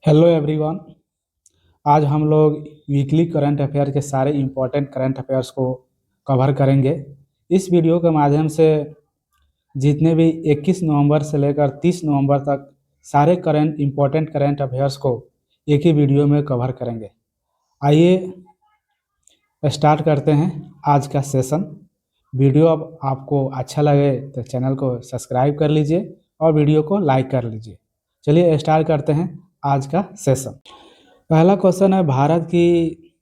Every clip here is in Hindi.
Hello everyone. आज हम लोग वीकली करंट अफेयर के सारे इम्पोर्टेंट करंट अफेयर्स को कवर करेंगे। इस वीडियो के माध्यम से जितने भी 21 नवंबर से लेकर 30 नवंबर तक सारे करंट इम्पोर्टेंट करंट अफेयर्स को एक ही वीडियो में कवर करेंगे। आइए स्टार्ट करते हैं आज का सेशन। वीडियो अब आपको अच्छा लगे तो चैनल को सब्सक्राइब कर लीजिए और वीडियो को लाइक कर लीजिए। चलिए स्टार्ट करते हैं आज का सेशन। पहला क्वेश्चन है, भारत की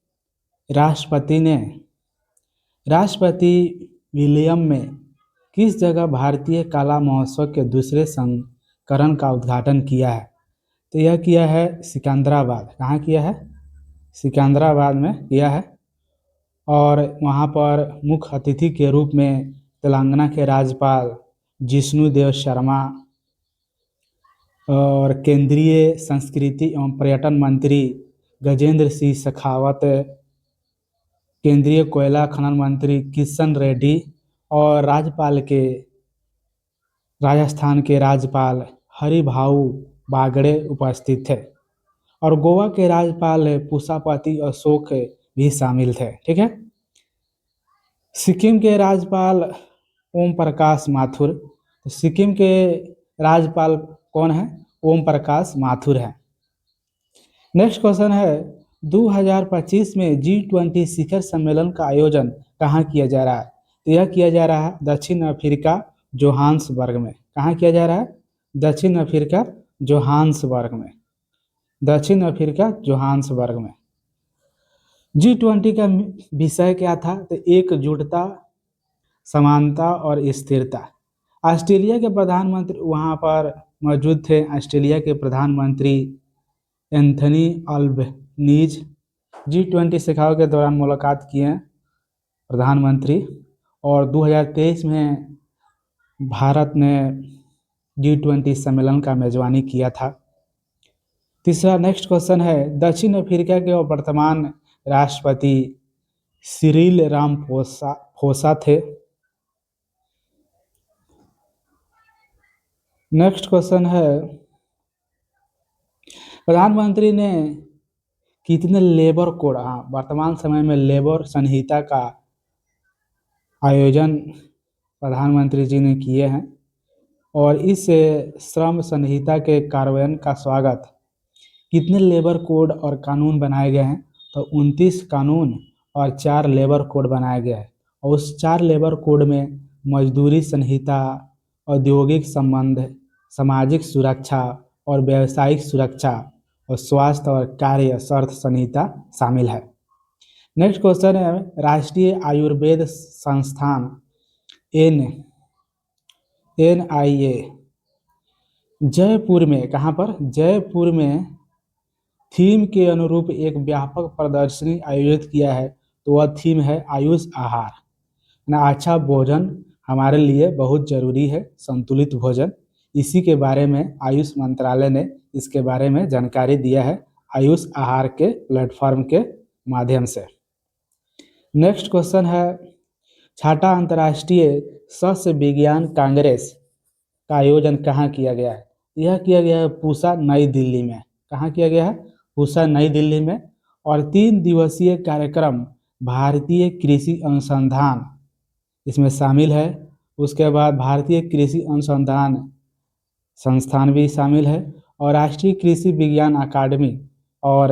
राष्ट्रपति विलियम में किस जगह भारतीय कला महोत्सव के दूसरे संस्करण का उद्घाटन किया है? तो यह किया है सिकंदराबाद। कहाँ किया है? सिकंदराबाद में किया है। और वहाँ पर मुख्य अतिथि के रूप में तेलंगाना के राज्यपाल जिष्णुदेव शर्मा और केंद्रीय संस्कृति एवं पर्यटन मंत्री गजेंद्र सिंह शेखावत, केंद्रीय कोयला खनन मंत्री किशन रेड्डी और राजस्थान के राज्यपाल हरिभाऊ बागड़े उपस्थित थे। और गोवा के राज्यपाल पुष्पापति अशोक भी शामिल थे। ठीक है। सिक्किम के राज्यपाल ओम प्रकाश माथुर। सिक्किम के राज्यपाल कौन है? ओम प्रकाश माथुर है। नेक्स्ट क्वेश्चन है, 2025 में G20 शिखर सम्मेलन का आयोजन कहाँ किया जा रहा है? तो यह किया जा रहा है दक्षिण अफ्रीका जोहान्सबर्ग में। कहाँ किया जा रहा है? दक्षिण अफ्रीका जोहान्सबर्ग में। दक्षिण अफ्रीका जोहान्सबर्ग में। G20 का विषय क्या था? तो एकजुटता, समानता और स्थिरता। ऑस्ट्रेलिया के प्रधानमंत्री वहाँ पर मौजूद थे। ऑस्ट्रेलिया के प्रधानमंत्री एंथनी अल्बनीज G20 शिखर के दौरान मुलाकात किए हैं प्रधानमंत्री। और 2023 में भारत ने G20 सम्मेलन का मेजबानी किया था। तीसरा नेक्स्ट क्वेश्चन है, दक्षिण अफ्रीका के वर्तमान राष्ट्रपति सिरिल रामाफोसा थे। नेक्स्ट क्वेश्चन है, प्रधानमंत्री ने कितने लेबर कोड, वर्तमान समय में लेबर संहिता का आयोजन प्रधानमंत्री जी ने किए हैं। और इस श्रम संहिता के कार्यान्वयन का स्वागत कितने लेबर कोड और कानून बनाए गए हैं? तो 29 कानून और 4 लेबर कोड बनाए गए हैं। और उस 4 लेबर कोड में मजदूरी संहिता, औद्योगिक संबंध, सामाजिक सुरक्षा और व्यावसायिक सुरक्षा और स्वास्थ्य और कार्य शर्त संहिता शामिल है। नेक्स्ट क्वेश्चन है, राष्ट्रीय आयुर्वेद संस्थान NIA जयपुर में, कहाँ पर? जयपुर में थीम के अनुरूप एक व्यापक प्रदर्शनी आयोजित किया है। तो वह थीम है आयुष आहार। ना अच्छा भोजन हमारे लिए बहुत जरूरी है, संतुलित भोजन। इसी के बारे में आयुष मंत्रालय ने इसके बारे में जानकारी दिया है आयुष आहार के प्लेटफॉर्म के माध्यम से। नेक्स्ट क्वेश्चन है, छठा अंतर्राष्ट्रीय सस्य विज्ञान कांग्रेस का आयोजन कहाँ किया गया है? यह किया गया है पूसा, नई दिल्ली में। कहाँ किया गया है? पूसा, नई दिल्ली में। और 3 दिवसीय कार्यक्रम भारतीय कृषि अनुसंधान इसमें शामिल है। उसके बाद भारतीय कृषि अनुसंधान संस्थान भी शामिल है और राष्ट्रीय कृषि विज्ञान अकादमी और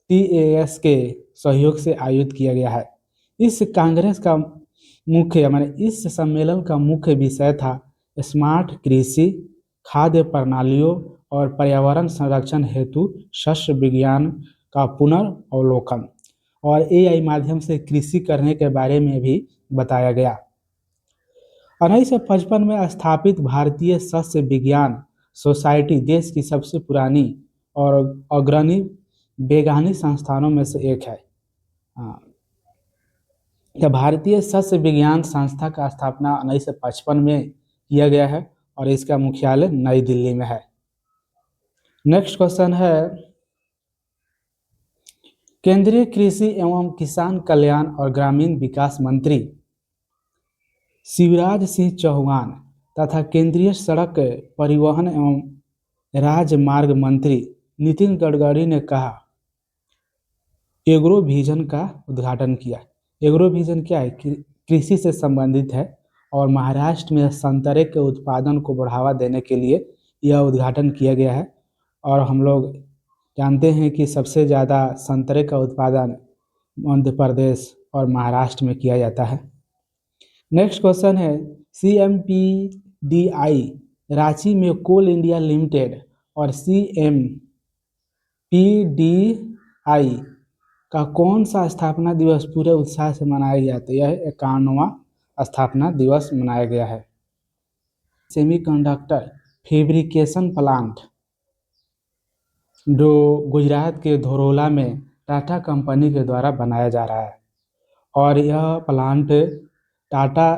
TAS के सहयोग से आयोजित किया गया है। इस कांग्रेस का इस सम्मेलन का मुख्य विषय था स्मार्ट कृषि, खाद्य प्रणालियों और पर्यावरण संरक्षण हेतु शस्य विज्ञान का पुनर्अवलोकन और AI माध्यम से कृषि करने के बारे में भी बताया गया। 1955 में स्थापित भारतीय सस्य विज्ञान सोसाइटी देश की सबसे पुरानी और अग्रणी वैज्ञानिक संस्थानों में से एक है। भारतीय सस्य विज्ञान संस्था का स्थापना 1955 में किया गया है और इसका मुख्यालय नई दिल्ली में है। नेक्स्ट क्वेश्चन है, केंद्रीय कृषि एवं किसान कल्याण और ग्रामीण विकास मंत्री शिवराज सिंह चौहान तथा केंद्रीय सड़क परिवहन एवं राजमार्ग मंत्री नितिन गडकरी ने कहा एग्रो विजन का उद्घाटन किया। एग्रो विजन क्या है? कृषि से संबंधित है और महाराष्ट्र में संतरे के उत्पादन को बढ़ावा देने के लिए यह उद्घाटन किया गया है। और हम लोग जानते हैं कि सबसे ज़्यादा संतरे का उत्पादन मध्य प्रदेश और महाराष्ट्र में किया जाता है। नेक्स्ट क्वेश्चन है CMPDI रांची में कोल इंडिया लिमिटेड और CMPDI का कौन सा स्थापना दिवस पूरे उत्साह से मनाया गया? तो यह 51वां स्थापना दिवस मनाया गया है। सेमीकंडक्टर फैब्रिकेशन प्लांट जो गुजरात के धोरोला में टाटा कंपनी के द्वारा बनाया जा रहा है और यह प्लांट टाटा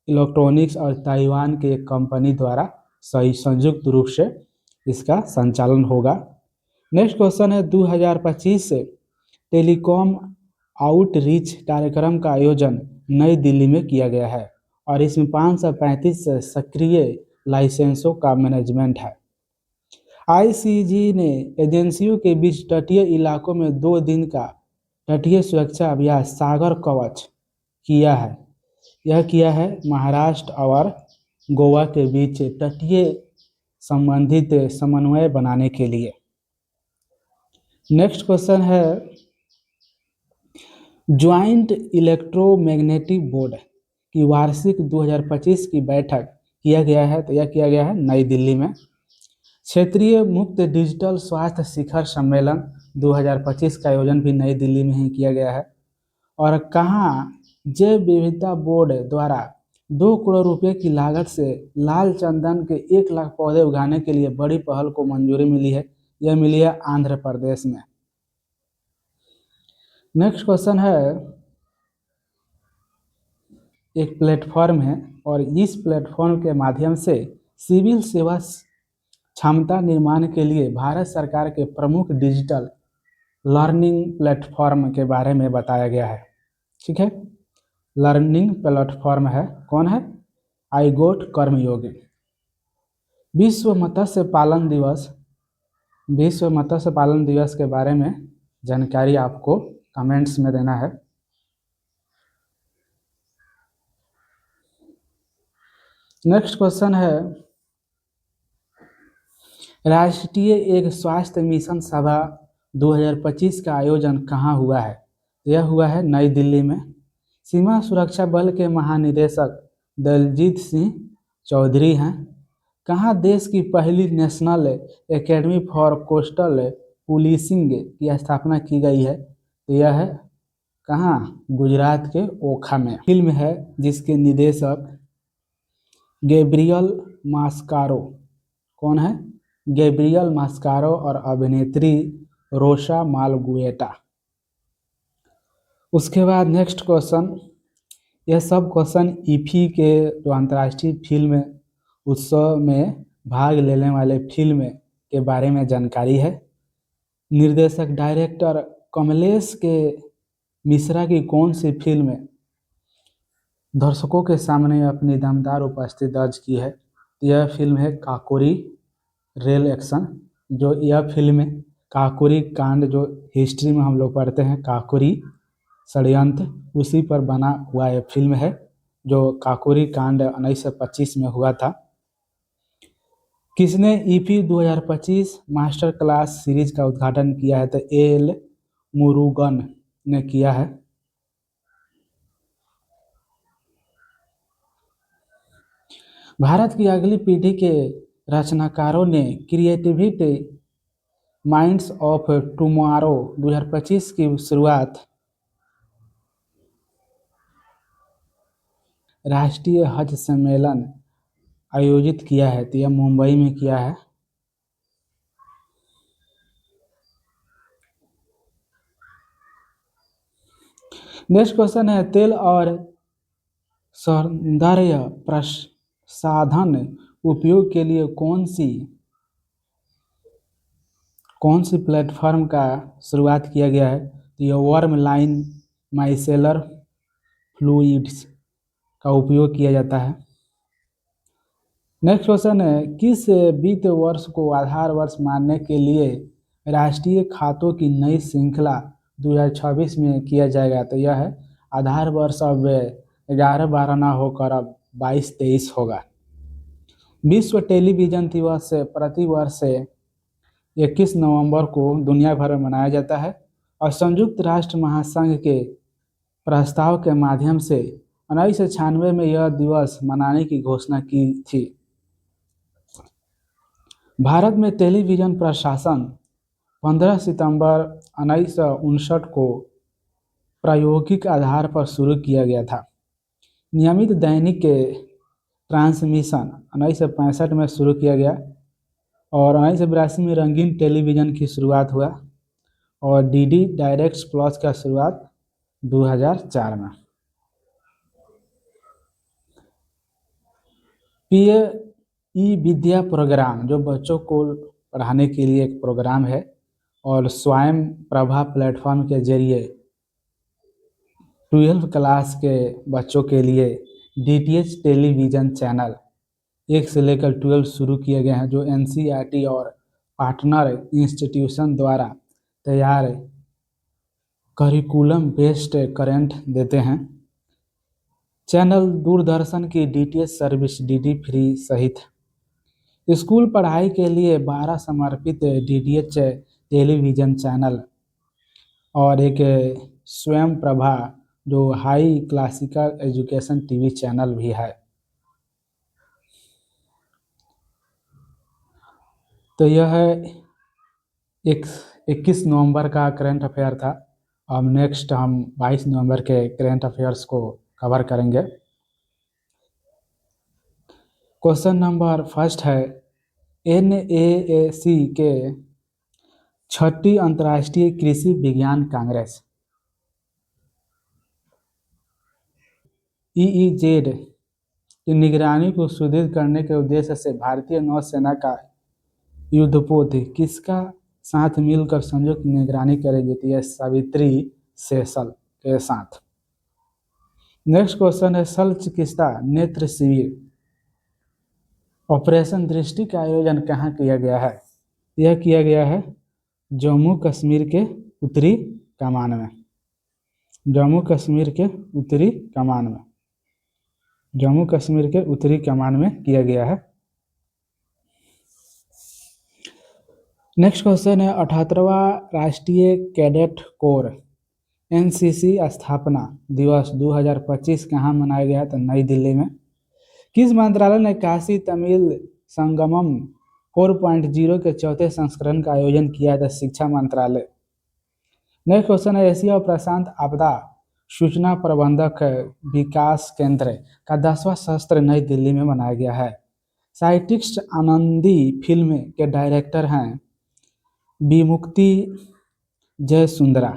इलेक्ट्रॉनिक्स और ताइवान के एक कंपनी द्वारा सही संयुक्त रूप से इसका संचालन होगा। नेक्स्ट क्वेश्चन है 2025 टेलीकॉम आउटरीच कार्यक्रम का आयोजन नई दिल्ली में किया गया है और इसमें 535 सक्रिय लाइसेंसों का मैनेजमेंट है। ICG ने एजेंसियों के बीच तटीय इलाकों में 2 दिन का तटीय सुरक्षा अभियान सागर कवच किया है। यह किया है महाराष्ट्र और गोवा के बीच तटीय संबंधित समन्वय बनाने के लिए। नेक्स्ट क्वेश्चन है ज्वाइंट इलेक्ट्रोमैग्नेटिक बोर्ड की वार्षिक 2025 की बैठक किया गया है। तो यह किया गया है नई दिल्ली में। क्षेत्रीय मुक्त डिजिटल स्वास्थ्य शिखर सम्मेलन 2025 का आयोजन भी नई दिल्ली में ही किया गया है। और कहाँ जैव विविधता बोर्ड द्वारा 2 करोड़ रुपए की लागत से लाल चंदन के 1 लाख पौधे उगाने के लिए बड़ी पहल को मंजूरी मिली है। यह मिली है आंध्र प्रदेश में। नेक्स्ट क्वेश्चन है एक प्लेटफॉर्म है और इस प्लेटफॉर्म के माध्यम से सिविल सेवा क्षमता निर्माण के लिए भारत सरकार के प्रमुख डिजिटल लर्निंग प्लेटफॉर्म के बारे में बताया गया है। ठीक है, लर्निंग प्लेटफॉर्म है कौन है? iGoat कर्मयोगी। विश्व मत्स्य पालन दिवस के बारे में जानकारी आपको कमेंट्स में देना है। नेक्स्ट क्वेश्चन है राष्ट्रीय एक स्वास्थ्य मिशन सभा 2025 का आयोजन कहाँ हुआ है? यह हुआ है नई दिल्ली में। सीमा सुरक्षा बल के महानिदेशक दलजीत सिंह चौधरी हैं। कहाँ देश की पहली national academy for coastal policing की स्थापना की गई है? तो यह है कहाँ? गुजरात के ओखा में। फिल्म है जिसके निर्देशक गैब्रियल मास्कारो। कौन है? गैब्रियल मास्कारो और अभिनेत्री रोशा मालगुएटा। उसके बाद नेक्स्ट क्वेश्चन, यह सब क्वेश्चन IFFI के जो अंतर्राष्ट्रीय फिल्म उत्सव में भाग लेने वाले फिल्म के बारे में जानकारी है। निर्देशक डायरेक्टर कमलेश के मिश्रा की कौन सी फिल्म दर्शकों के सामने अपनी दमदार उपस्थिति दर्ज की है? यह फिल्म है काकोरी रेल एक्शन। जो यह फिल्म काकोरी कांड जो हिस्ट्री में हम लोग पढ़ते हैं काकोरी षड्यंत्र, उसी पर बना हुआ यह फिल्म है जो काकोरी कांड 1925 में हुआ था। किसने IFFI 2025 मास्टर क्लास सीरीज का उद्घाटन किया है? तो AL मुरुगन ने किया है। भारत की अगली पीढ़ी के रचनाकारों ने क्रिएटिविटी माइंड्स ऑफ टुमारो 2025 की शुरुआत राष्ट्रीय हज सम्मेलन आयोजित किया है। तो यह मुंबई में किया है। नेक्स्ट क्वेश्चन है तेल और सौंदर्य प्रसाधन उपयोग के लिए कौन सी प्लेटफॉर्म का शुरुआत किया गया है? तो यह वर्म लाइन माइसेलर फ्लूइड्स का उपयोग किया जाता है। नेक्स्ट क्वेश्चन है किस वित्त वर्ष को आधार वर्ष मानने के लिए राष्ट्रीय खातों की नई श्रृंखला 2026 में किया जाएगा। तो यह है आधार वर्ष अब 11-12 ना होकर अब 22-23 होगा। विश्व टेलीविजन दिवस प्रति वर्ष 21 नवंबर को दुनिया भर में मनाया जाता है और संयुक्त राष्ट्र महासंघ के प्रस्ताव के माध्यम से 1996 में यह दिवस मनाने की घोषणा की थी। भारत में टेलीविजन प्रशासन 15 सितंबर 1959 को प्रायोगिक आधार पर शुरू किया गया था। नियमित दैनिक ट्रांसमिशन 1965 में शुरू किया गया और 1982 में रंगीन टेलीविज़न की शुरुआत हुआ और डीडी डायरेक्ट प्लस का शुरुआत 2004 में। ई विद्या प्रोग्राम जो बच्चों को पढ़ाने के लिए एक प्रोग्राम है और स्वयं प्रभा प्लेटफॉर्म के जरिए 12 क्लास के बच्चों के लिए डीटीएच टेलीविज़न चैनल 1 से लेकर 12 शुरू किए गए हैं जो एनसीईआरटी और पार्टनर इंस्टीट्यूशन द्वारा तैयार करिकुलम बेस्ड करंट देते हैं। चैनल दूरदर्शन की डीटीएच सर्विस डीडी फ्री सहित स्कूल पढ़ाई के लिए 12 समर्पित डीटीएच टेलीविज़न चैनल और एक स्वयं प्रभा जो high classical education TV channel भी है। तो यह 21 नवंबर का करंट अफेयर था। अब नेक्स्ट हम 22 नवंबर के करंट अफेयर्स को कवर करेंगे। क्वेश्चन नंबर फर्स्ट है NAAC के 6ठी अंतर्राष्ट्रीय कृषि विज्ञान कांग्रेस EEZ की निगरानी को सुदृढ़ करने के उद्देश्य से भारतीय नौसेना का युद्धपोत किसका साथ मिलकर संयुक्त निगरानी करेगी? तो यह सावित्री सेसल के साथ। नेक्स्ट क्वेश्चन है शल्य चिकित्सा नेत्र शिविर ऑपरेशन दृष्टि का आयोजन कहाँ किया गया है? यह किया गया है जम्मू कश्मीर के उत्तरी कमान में। जम्मू कश्मीर के उत्तरी कमान में। जम्मू कश्मीर के उत्तरी कमान में किया गया है। नेक्स्ट क्वेश्चन है 78वां राष्ट्रीय कैडेट कोर NCC स्थापना दिवस 2025 कहाँ मनाया गया? तो नई दिल्ली में। किस मंत्रालय ने काशी तमिल संगमम 4.0 के चौथे संस्करण का आयोजन किया था? शिक्षा मंत्रालय। नेक्स्ट क्वेश्चन है एशिया और प्रशांत आपदा सूचना प्रबंधक विकास केंद्र का 10वां सत्र नई दिल्ली में मनाया गया है। साहित्यिक आनंदी फिल्म के डायरेक्टर हैं विमुक्ति जयसुंदरा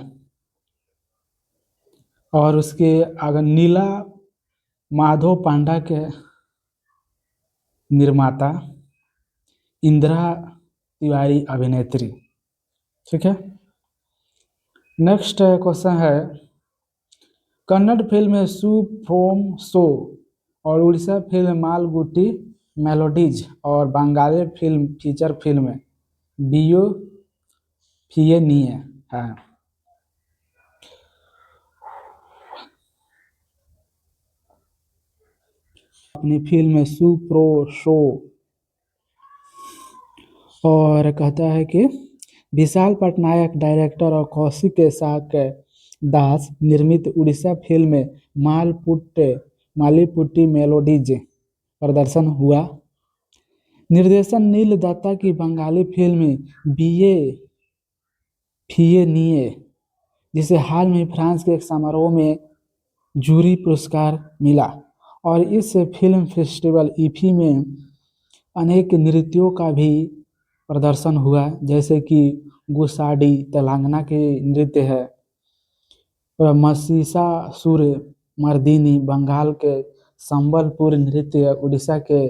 और उसके अगर नीला माधव पांडा के निर्माता इंदिरा तिवारी अभिनेत्री। ठीक है। नेक्स्ट क्वेश्चन है कन्नड़ फिल्म सू फ्रोम शो और उड़ीसा फिल्म मालगुट्टी मेलोडीज और बंगाली फिल्म फीचर फिल्म बियो फिये निये है। अपनी फिल्म सू प्रो शो और कहता है कि विशाल पटनायक डायरेक्टर और कौशिक के साथ दास निर्मित उड़ीसा फिल्म मालीपुट्टी मेलोडीज प्रदर्शन हुआ। निर्देशन नील दत्ता की बंगाली फिल्म बिये फिये निये जिसे हाल में फ्रांस के एक समारोह में जूरी पुरस्कार मिला और इस फिल्म फेस्टिवल ईफी में अनेक नृत्यों का भी प्रदर्शन हुआ जैसे कि गुसाडी तेलंगाना के नृत्य है और मसीसासुर मर्दिनी बंगाल के संबलपुर नृत्य उड़ीसा के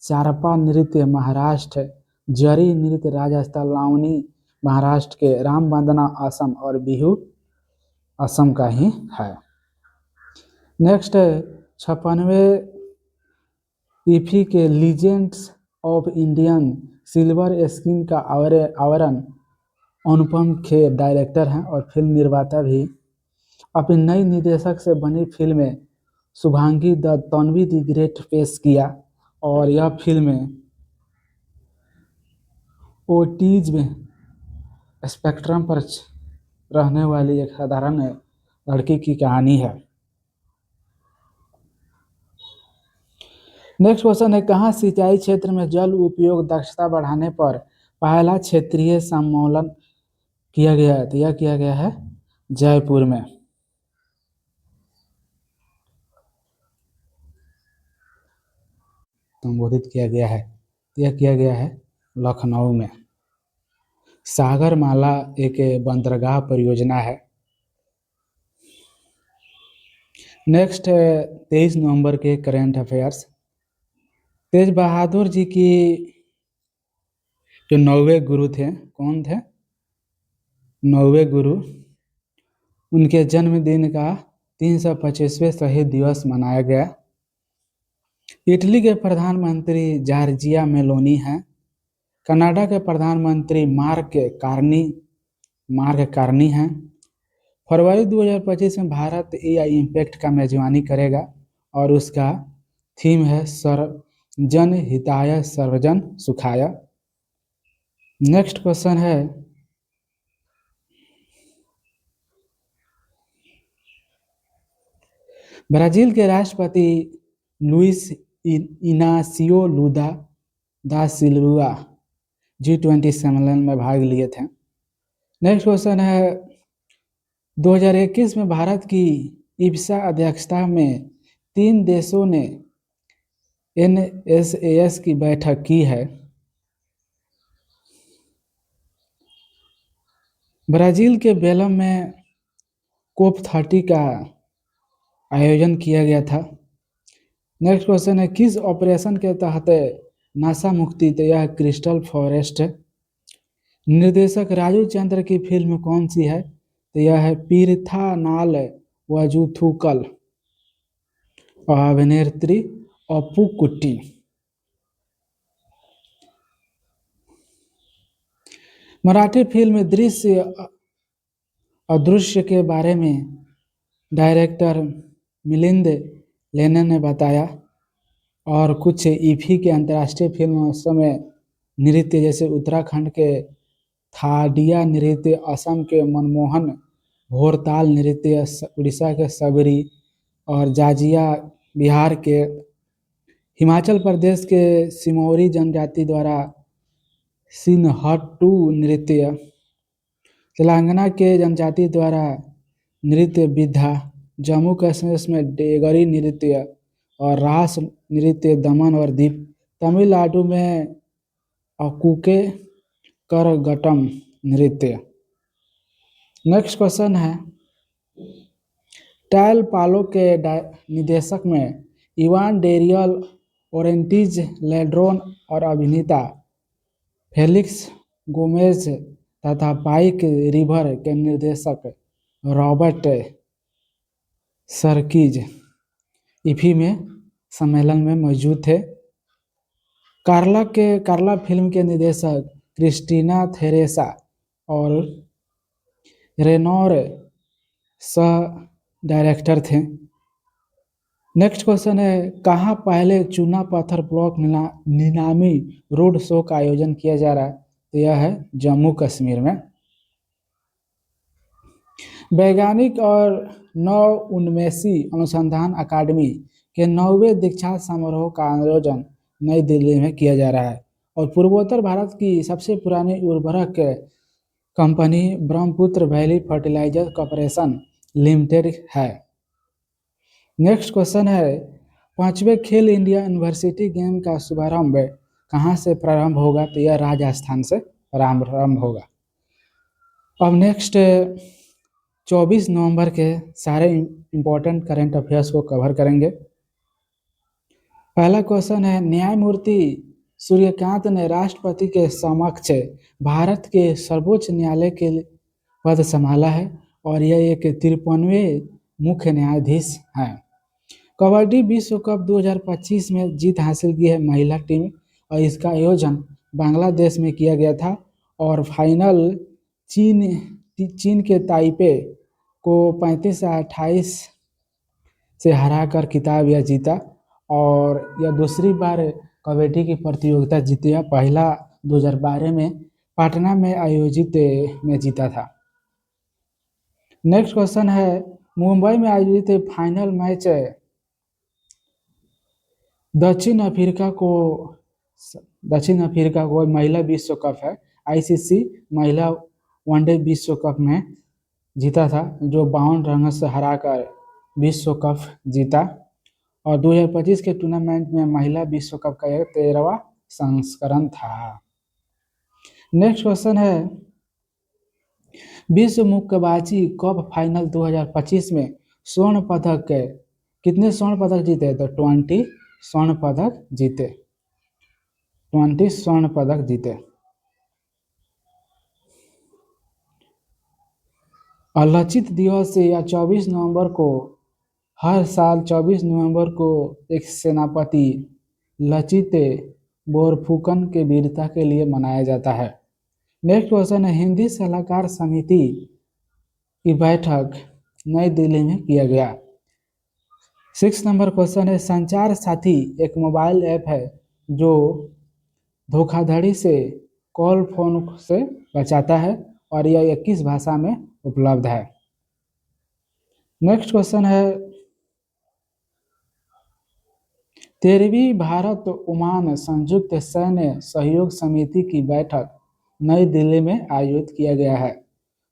चारपा नृत्य महाराष्ट्र जरी नृत्य राजस्थान लावनी महाराष्ट्र के राम वंदना असम और बिहू असम का ही है। नेक्स्ट 56वें ईफी के legends of Indian silver screen का आवरण अनुपम खेर डायरेक्टर हैं और फिल्म निर्माता भी। अपनी नई निर्देशक से बनी फिल्म में शुभांगी दत्त तन्वी दी ग्रेट पेश किया और यह फिल्म ओटीज स्पेक्ट्रम पर रहने वाली एक साधारण लड़की की कहानी है। नेक्स्ट क्वेश्चन है, कहाँ सिंचाई क्षेत्र में जल उपयोग दक्षता बढ़ाने पर पहला क्षेत्रीय सम्मेलन किया गया है? तो यह किया गया है जयपुर में। संबोधित किया गया है, यह किया गया है लखनऊ में। सागरमाला एक बंदरगाह परियोजना है। नेक्स्ट है 23 नवंबर के करेंट अफेयर्स। तेज बहादुर जी की जो 9वें गुरु थे, कौन थे 9वें गुरु? उनके जन्मदिन का 325वें शहीद दिवस मनाया गया। इटली के प्रधानमंत्री जॉर्जिया मेलोनी हैं। कनाडा के प्रधानमंत्री मार्क कार्नी हैं। फरवरी 2025 में भारत एआई इम्पैक्ट का मेजबानी करेगा और उसका थीम है जन हिताय सर्वजन सुखाय। नेक्स्ट क्वेश्चन है, ब्राजील के राष्ट्रपति लुइस इनासियो लूला दा सिल्वा G20 सम्मेलन में भाग लिए थे। नेक्स्ट क्वेश्चन है, 2021 में भारत की इब्सा अध्यक्षता में 3 देशों ने NSAS की बैठक की है। ब्राजील के बेलम में COP30 का आयोजन किया गया था। नेक्स्ट क्वेश्चन है, किस ऑपरेशन के तहत नासा मुक्ति? तो यह क्रिस्टल फॉरेस्ट। निर्देशक राजू चंद्र की फिल्म कौन सी है? तो यह है पीरथानाल वजुथुकल। अभिनेत्री अपू कुट्टी। मराठी फिल्म दृश्य अदृश्य के बारे में डायरेक्टर मिलिंद लेने ने बताया। और कुछ ईफी के अंतर्राष्ट्रीय फिल्मोत्सव में नृत्य जैसे उत्तराखंड के थाडिया नृत्य, असम के मनमोहन भोरताल नृत्य, उड़ीसा के सबरी और जाजिया, बिहार के, हिमाचल प्रदेश के सिमौरी जनजाति द्वारा सिनहट्टू नृत्य, तेलंगाना के जनजाति द्वारा नृत्य बिद्धा, जम्मू कश्मीर में डेगरी नृत्य और रास नृत्य दमन और दीप, तमिलनाडु में अकुके करगटम नृत्य। नेक्स्ट क्वेश्चन है, टैल पालो के निर्देशक में इवान डेरियल ओरेंटिज लेड्रोन और अभिनेता फेलिक्स गोमेज तथा पाइक रिवर के निर्देशक रॉबर्ट सर्कीज इफी में सम्मेलन में मौजूद थे। कार्ला फिल्म के निर्देशक क्रिस्टीना थेरेसा और रेनोर सह डायरेक्टर थे। नेक्स्ट क्वेश्चन है, कहाँ पहले चूना पत्थर ब्लॉक नीलामी रोड शो का आयोजन किया जा रहा है? तो यह है जम्मू कश्मीर में। वैज्ञानिक और नवोन्मेषी अनुसंधान अकादमी के 9वें दीक्षांत समारोह का आयोजन नई दिल्ली में किया जा रहा है और पूर्वोत्तर भारत की सबसे पुरानी उर्वरक company Brahmaputra valley fertilizer corporation limited है। नेक्स्ट क्वेश्चन है, 5वें खेल इंडिया यूनिवर्सिटी गेम का शुभारंभ कहाँ से प्रारंभ होगा? तो यह राजस्थान से प्रारंभ होगा। अब नेक्स्ट 24 नवंबर के सारे इम्पोर्टेंट करंट अफेयर्स को कवर करेंगे। पहला क्वेश्चन है, न्यायमूर्ति सूर्यकांत ने राष्ट्रपति के समक्ष भारत के सर्वोच्च न्यायालय के पद संभाला है और यह एक 53वें मुख्य न्यायाधीश हैं। कबड्डी विश्व कप 2025 में जीत हासिल की है महिला टीम और इसका आयोजन बांग्लादेश में किया गया था और फाइनल चीन चीन के ताइपे को 35-28 से हराकर खिताब यह जीता और यह दूसरी बार कबड्डी की प्रतियोगिता जीती है। पहला 2012 में पटना में आयोजित में जीता था। नेक्स्ट क्वेश्चन है, मुंबई में आयोजित फाइनल मैच दक्षिण अफ्रीका को महिला विश्व कप है, आईसीसी महिला वनडे विश्व कप में जीता था, जो 52 रनों से हराकर विश्व कप जीता और 2025 के टूर्नामेंट में महिला विश्व कप का यह 13वां संस्करण था। नेक्स्ट क्वेश्चन है, विश्व मुक्केबाजी कप फाइनल 2025 में स्वर्ण पदक कितने स्वर्ण पदक जीते? तो 20 स्वर्ण पदक जीते, 20 स्वर्ण पदक जीते। लचित दिवस या 24 नवंबर को हर साल 24 नवंबर को एक सेनापति लचित बोरफुकन के वीरता के लिए मनाया जाता है। नेक्स्ट क्वेश्चन है, हिंदी सलाहकार समिति की बैठक नई दिल्ली में किया गया। 6 नंबर क्वेश्चन है, संचार साथी एक मोबाइल ऐप है जो धोखाधड़ी से कॉल फोन से बचाता है और यह 21 भाषा में उपलब्ध है। नेक्स्ट क्वेश्चन है, 13वीं भारत ओमान संयुक्त सैन्य सहयोग समिति की बैठक नई दिल्ली में आयोजित किया गया है।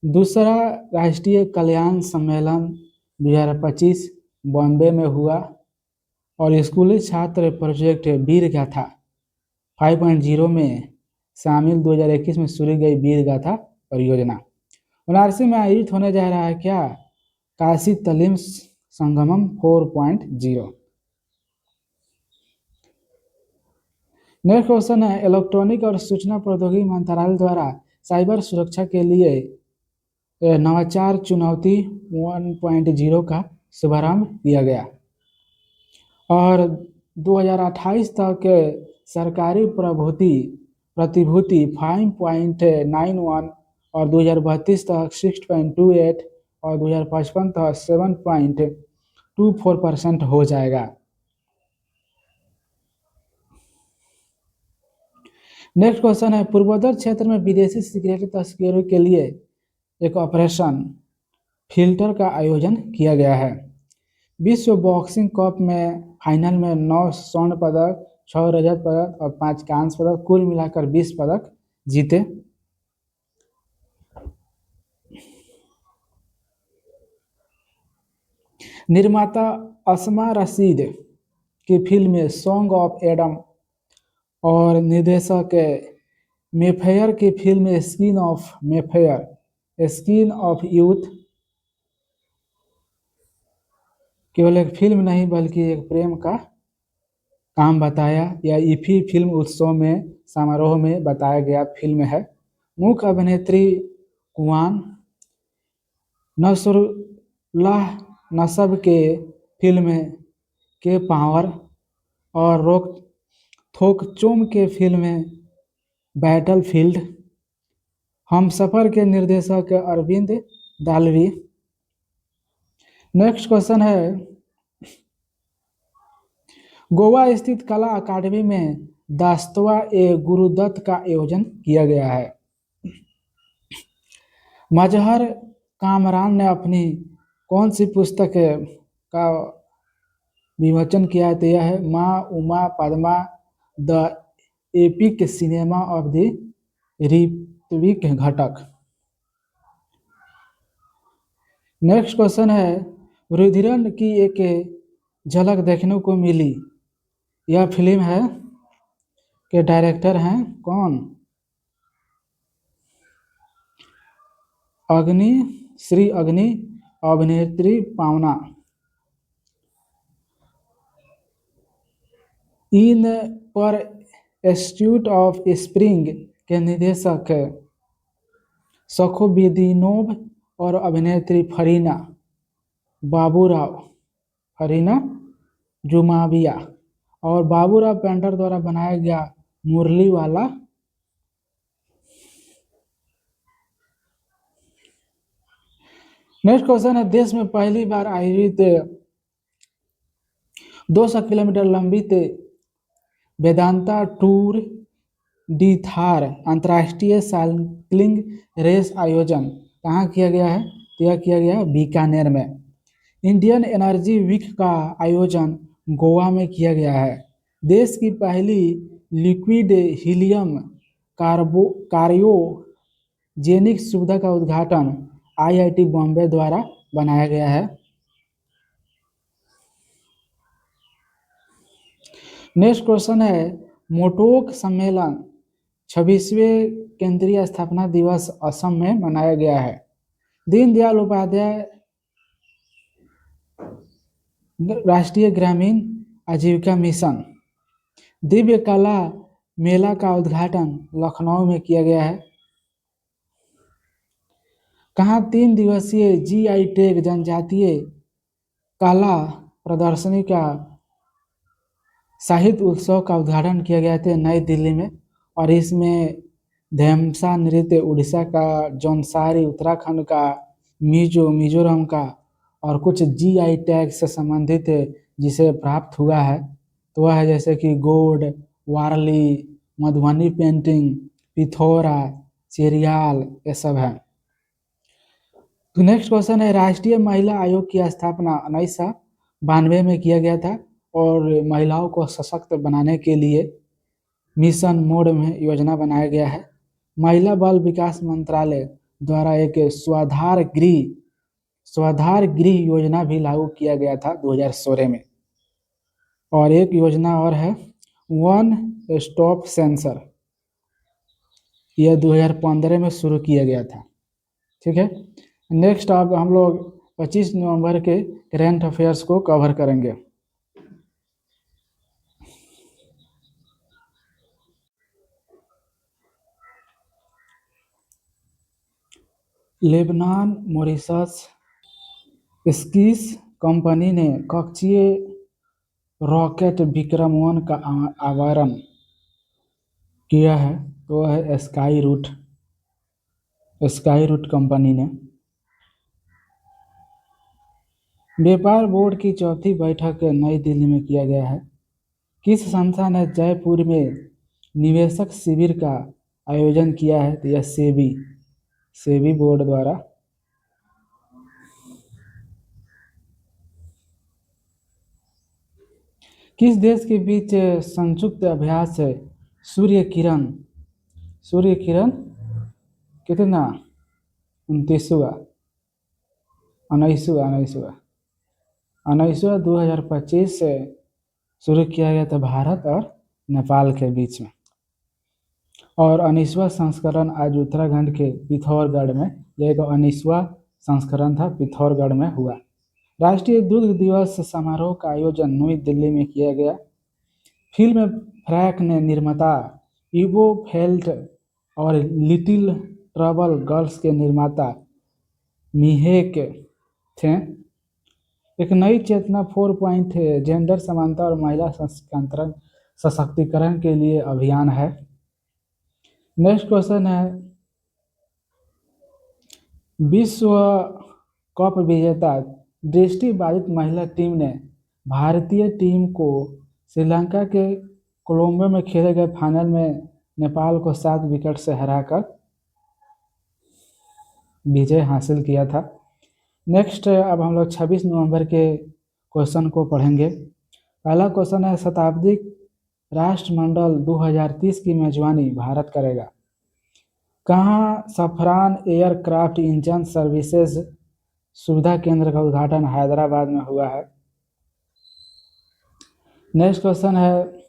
दूसरा राष्ट्रीय कल्याण सम्मेलन 2025 बॉम्बे में हुआ और स्कूली छात्र प्रोजेक्ट वीर गाथा 5.0 में शामिल 2021 में शुरू गई वीर गाथा परियोजना। बनारसी में आयोजित होने जा रहा है क्या? काशी तलीम संगमम 4.0। नेक्स्ट क्वेश्चन है, इलेक्ट्रॉनिक और सूचना प्रौद्योगिकी मंत्रालय द्वारा साइबर सुरक्षा के लिए नवाचार चुनौती 1.0 का शुभारंभ किया गया और 2028 तक सरकारी प्रतिभूति 5.91 और 2032 तक 6.28 और 2055 तक 7.24% हो जाएगा। नेक्स्ट क्वेश्चन है, पूर्वोत्तर क्षेत्र में विदेशी सिगरेट तस्करों के लिए एक ऑपरेशन फिल्टर का आयोजन किया गया है। विश्व बॉक्सिंग कप में फाइनल में 9 स्वर्ण पदक, 6 रजत पदक और 5 कांस्य पदक, कुल मिलाकर 20 पदक जीते। निर्माता अस्मा रशीद की फिल्म सॉन्ग ऑफ एडम और निर्देशक मेफेयर की फिल्म स्किन ऑफ यूथ केवल एक फिल्म नहीं बल्कि एक प्रेम का काम बताया। यह ईफी फिल्म उत्सव में समारोह में बताया गया फिल्म है। मुख्य अभिनेत्री कुआन नसरुल्लाह नसब के फिल्म के पावर और रोक थोकचोम के फिल्म बैटलफील्ड। हमसफर के निर्देशक अरविंद दालवी। नेक्स्ट क्वेश्चन है, गोवा स्थित कला अकादमी में दास्तवा ए गुरुदत्त का आयोजन किया गया है। मजहर कामरान ने अपनी कौन सी पुस्तक का विमोचन किया है? तो यह है माँ Uma Padma the epic cinema of the Ritwik Ghatak. Next question है, रुधिरन की एक झलक देखने को मिली, यह फिल्म है के डायरेक्टर हैं कौन? श्री अग्नि, अभिनेत्री पावना। इन पर इंस्टीट्यूट ऑफ स्प्रिंग के निदेशक सखोबिदिनोव और अभिनेत्री फरीना जुमाविया और बाबूराव पेंटर द्वारा बनाया गया मुरली वाला नेक्स्ट क्वेश्चन है, देश में पहली बार आयोजित 200 किलोमीटर लंबी वेदांता टूर डी थार अंतर्राष्ट्रीय साइकिलिंग रेस आयोजन कहाँ किया गया है? तो यह किया गया है बीकानेर में। इंडियन एनर्जी वीक का आयोजन गोवा में किया गया है। देश की पहली लिक्विड हीलियम क्रायोजेनिक सुविधा का उद्घाटन आईआईटी बॉम्बे द्वारा बनाया गया है। नेक्स्ट क्वेश्चन है, मोटोक सम्मेलन 26वें केंद्रीय स्थापना दिवस असम में मनाया गया है। दीनदयाल उपाध्याय राष्ट्रीय ग्रामीण आजीविका मिशन दिव्य कला मेला का उद्घाटन लखनऊ में किया गया है। कहाँ 3 दिवसीय जीआई टैग जनजातीय कला प्रदर्शनी का साहित्य उत्सव का उद्घाटन किया गया था नई दिल्ली में, और इसमें धेमसा नृत्य उड़ीसा का, जौनसारी उत्तराखंड का, मिजोरम का और कुछ जीआई टैग से संबंधित जिसे प्राप्त हुआ है तो वह है जैसे कि गोंड, वारली, मधुबनी पेंटिंग, पिथौरा, चेरियाल, ये सब है। तो नेक्स्ट क्वेश्चन है, राष्ट्रीय महिला आयोग की स्थापना 1992 में किया गया था और महिलाओं को सशक्त बनाने के लिए मिशन मोड में योजना बनाया गया है। महिला बाल विकास मंत्रालय द्वारा एक स्वाधार गृह योजना भी लागू किया गया था 2016 में। और एक योजना और है वन स्टॉप सेंसर, यह 2015 में शुरू किया गया था। ठीक है, नेक्स्ट अब हम लोग 25 नवंबर के करंट अफेयर्स को कवर करेंगे। लेबनान मॉरिशस स्कीस कंपनी ने कक्षीय रॉकेट विक्रम-1 का अनावरण किया है, तो वह है स्काई रूट कंपनी ने। व्यापार बोर्ड की चौथी बैठक नई दिल्ली में किया गया है। किस संस्था ने जयपुर में निवेशक शिविर का आयोजन किया है? तो यह सेबी बोर्ड द्वारा। किस देश के बीच संयुक्त अभ्यास है सूर्य किरण कितना 29वां 2025 से शुरू किया गया था भारत और नेपाल के बीच में, और 19वां संस्करण आज उत्तराखंड के पिथौरगढ़ में, यह एक 19वां संस्करण था, पिथौरगढ़ में हुआ। राष्ट्रीय दुग्ध दिवस समारोह का आयोजन नई दिल्ली में किया गया। फिल्म फ्रैक ने निर्माता इवो फेल्ट और लिटिल ट्रबल गर्ल्स के निर्माता मिहेक थे। एक नई चेतना 4 पॉइंट जेंडर समानता और महिला सशक्तिकरण के लिए अभियान है। नेक्स्ट क्वेश्चन है, विश्व कप विजेता दृष्टिबाधित महिला टीम ने भारतीय टीम को श्रीलंका के कोलंबो में खेले गए फाइनल में नेपाल को 7 विकेट से हराकर विजय हासिल किया था। नेक्स्ट अब हम लोग 26 नवंबर के क्वेश्चन को पढ़ेंगे। पहला क्वेश्चन है, शताब्दी राष्ट्रमंडल 2030 की मेजबानी भारत करेगा। कहाँ सफरान एयरक्राफ्ट इंजन सर्विसेज सुविधा केंद्र का उद्घाटन हैदराबाद में हुआ है। नेक्स्ट क्वेश्चन है,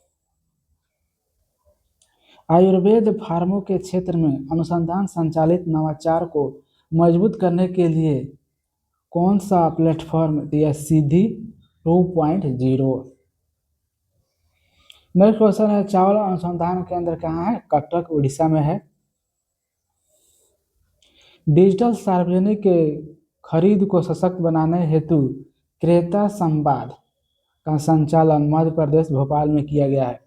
आयुर्वेद फार्मों के क्षेत्र में अनुसंधान संचालित नवाचार को मजबूत करने के लिए कौन सा प्लेटफॉर्म दिया? सीधी 2.0। नेक्स्ट क्वेश्चन है, चावल अनुसंधान केंद्र कहाँ है? कटक उड़ीसा में है। डिजिटल सार्वजनिक खरीद को सशक्त बनाने हेतु क्रेता संवाद का संचालन मध्य प्रदेश भोपाल में किया गया है।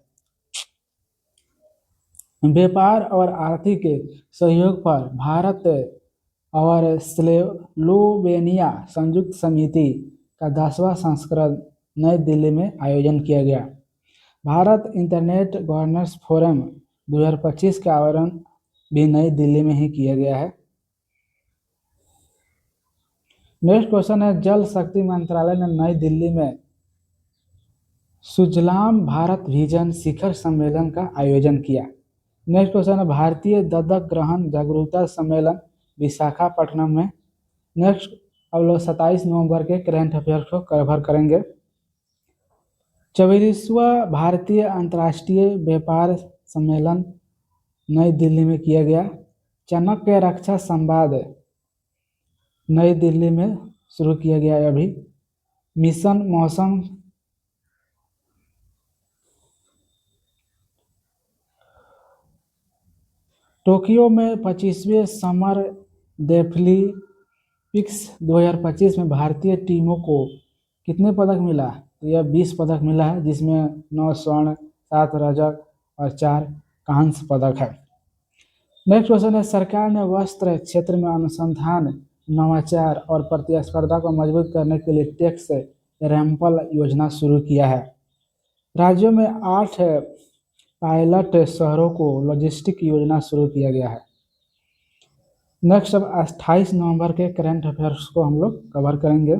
व्यापार और आर्थिक सहयोग पर भारत और स्लोवेनिया संयुक्त समिति का 10वां संस्करण नई दिल्ली में आयोजन किया गया। भारत इंटरनेट गवर्नेंस फोरम 2025 का आयोजन भी नई दिल्ली में ही किया गया है। नेक्स्ट क्वेश्चन है, जल शक्ति मंत्रालय ने नई दिल्ली में सुजलाम भारत विजन शिखर सम्मेलन का आयोजन किया। नेक्स्ट क्वेश्चन है, भारतीय दत्तक ग्रहण जागरूकता सम्मेलन विशाखापट्टनम में। नेक्स्ट अब लोग 27 नवंबर के करंट अफेयर्स को कवर करेंगे। 24वां भारतीय अंतर्राष्ट्रीय व्यापार सम्मेलन नई दिल्ली में किया गया। चाणक्य रक्षा संवाद नई दिल्ली में शुरू किया गया है अभी। मिशन मौसम टोक्यो में 25वें समर डेफलिपिक्स 2025 में भारतीय टीमों को कितने पदक मिला? तो यह 20 पदक मिला है, जिसमें 9 स्वर्ण, 7 रजत और 4 कांस्य पदक है। नेक्स्ट क्वेश्चन है, सरकार ने वस्त्र क्षेत्र में अनुसंधान, नवाचार और प्रतिस्पर्धा को मजबूत करने के लिए टैक्स रैंपल योजना शुरू किया है। राज्यों में 8 पायलट शहरों को लॉजिस्टिक योजना शुरू किया गया है। नेक्स्ट अब 28 नवंबर के करंट अफेयर्स को हम लोग कवर करेंगे।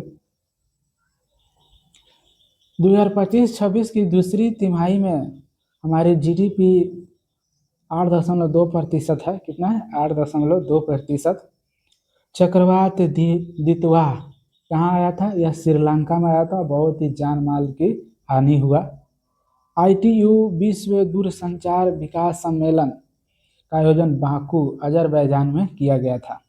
2025-26 की दूसरी तिमाही में हमारी जीडीपी 8.2% है। कितना है? 8.2%। चक्रवात दितवा कहाँ आया था? यह श्रीलंका में आया था। बहुत ही जान माल की हानि हुआ। ITU विश्व दूरसंचार विकास सम्मेलन का आयोजन बाकू अजरबैजान में किया गया था।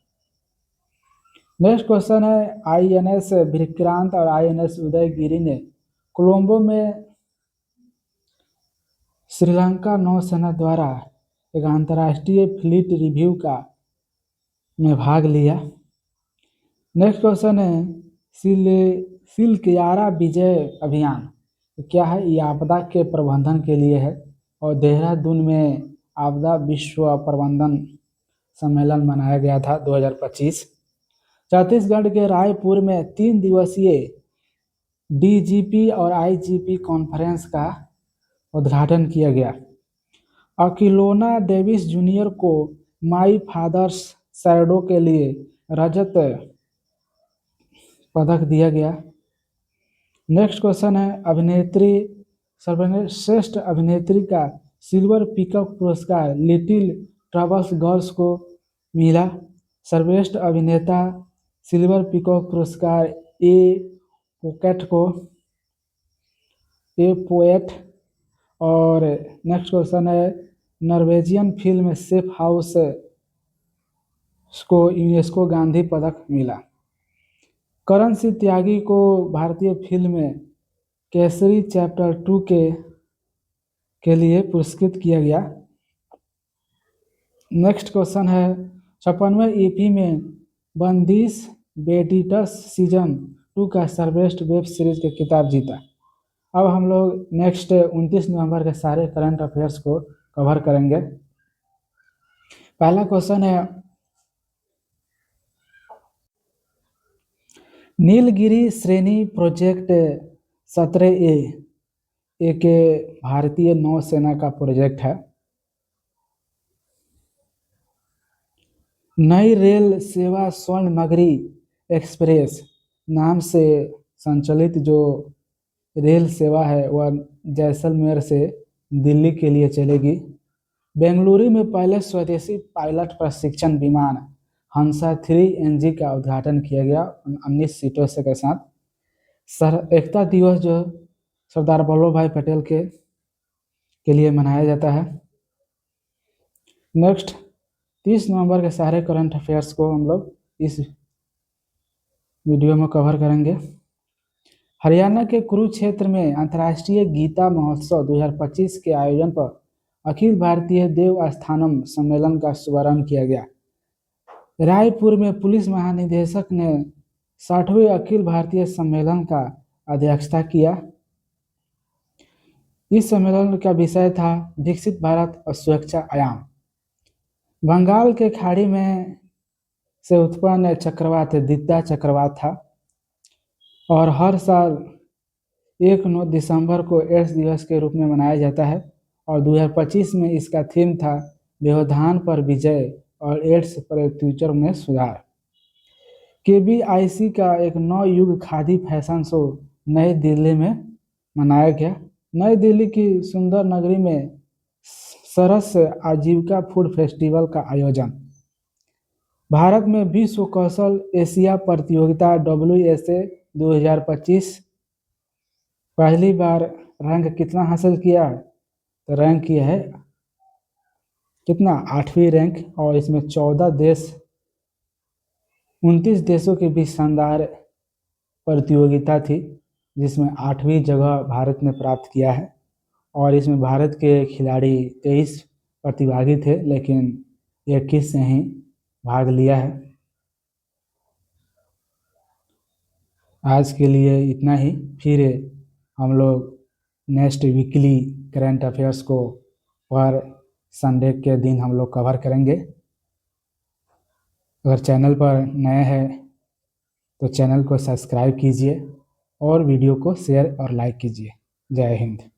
नेक्स्ट क्वेश्चन है, INS विक्रांत और INS उदयगिरि ने कोलंबो में श्रीलंका नौसेना द्वारा एक अंतर्राष्ट्रीय फ्लीट रिव्यू का में भाग लिया। नेक्स्ट क्वेश्चन है, सिलकियारा विजय अभियान क्या है? ये आपदा के प्रबंधन के लिए है और देहरादून में आपदा विश्व प्रबंधन सम्मेलन मनाया गया था 2025। छत्तीसगढ़ के रायपुर में 3 दिवसीय DGP और IGP कॉन्फ्रेंस का उद्घाटन किया गया। अकिलोना डेविस जूनियर को माई फादर्स शैडो के लिए रजत पदक दिया गया। नेक्स्ट क्वेश्चन है, सर्वश्रेष्ठ अभिनेत्री का सिल्वर पीकॉक पुरस्कार लिटिल ट्रबल्स गर्ल्स को मिला। सर्वश्रेष्ठ अभिनेता सिल्वर पीकॉक पुरस्कार ए पोएट। और नेक्स्ट क्वेश्चन है, नॉर्वेजियन फिल्म सेफ हाउस को यूनेस्को गांधी पदक मिला। करण सिंह त्यागी को भारतीय फिल्म में केसरी चैप्टर 2 के लिए पुरस्कृत किया गया। नेक्स्ट क्वेश्चन है, 56वें EP में बंदिश बेडिटस सीजन 2 का सर्वश्रेष्ठ वेब सीरीज के खिताब जीता। अब हम लोग नेक्स्ट 29 नवंबर के सारे करंट अफेयर्स को कवर करेंगे। पहला क्वेश्चन है, नीलगिरी श्रेणी प्रोजेक्ट 17A एक भारतीय नौसेना का प्रोजेक्ट है। नई रेल सेवा स्वर्ण नगरी एक्सप्रेस नाम से संचालित जो रेल सेवा है वह जैसलमेर से दिल्ली के लिए चलेगी। बेंगलुरु में पहले स्वदेशी पायलट प्रशिक्षण विमान हंसा 3NG का उद्घाटन किया गया 19 सीटों के साथ। एकता दिवस जो सरदार वल्लभ भाई पटेल के लिए मनाया जाता है। नेक्स्ट 30 नवंबर के सारे करंट अफेयर्स को हम लोग इस वीडियो में कवर करेंगे। हरियाणा के कुरुक्षेत्र में अंतर्राष्ट्रीय गीता महोत्सव 2025 के आयोजन पर अखिल भारतीय देव स्थानम सम्मेलन का शुभारंभ किया गया। रायपुर में पुलिस महानिदेशक ने 60वें अखिल भारतीय सम्मेलन का अध्यक्षता किया। इस सम्मेलन का विषय था विकसित भारत और सुरक्षा आयाम। बंगाल के खाड़ी में से उत्पन्न चक्रवात दित्या चक्रवात था और हर साल 1 दिसंबर को एड्स दिवस के रूप में मनाया जाता है और 2025 में इसका थीम था व्यवधान पर विजय और एड्स प्रत्युत्तर में सुधार। केबीआईसी का एक नवयुग खादी फैशन शो नई दिल्ली में मनाया गया। नई दिल्ली की सुंदर नगरी में सरस आजीविका फूड फेस्टिवल का आयोजन। भारत में विश्व कौशल एशिया प्रतियोगिता WSA 2025 पहली बार रैंक कितना हासिल किया, तो रैंक किया है कितना 8वीं रैंक और इसमें 29 देशों के बीच शानदार प्रतियोगिता थी जिसमें 8वीं जगह भारत ने प्राप्त किया है और इसमें भारत के खिलाड़ी 23 प्रतिभागी थे लेकिन 21 से ही भाग लिया है। आज के लिए इतना ही, फिर हम लोग नेक्स्ट वीकली करंट अफेयर्स को पर संडे के दिन हम लोग कवर करेंगे। अगर चैनल पर नए हैं तो चैनल को सब्सक्राइब कीजिए और वीडियो को शेयर और लाइक कीजिए। जय हिंद।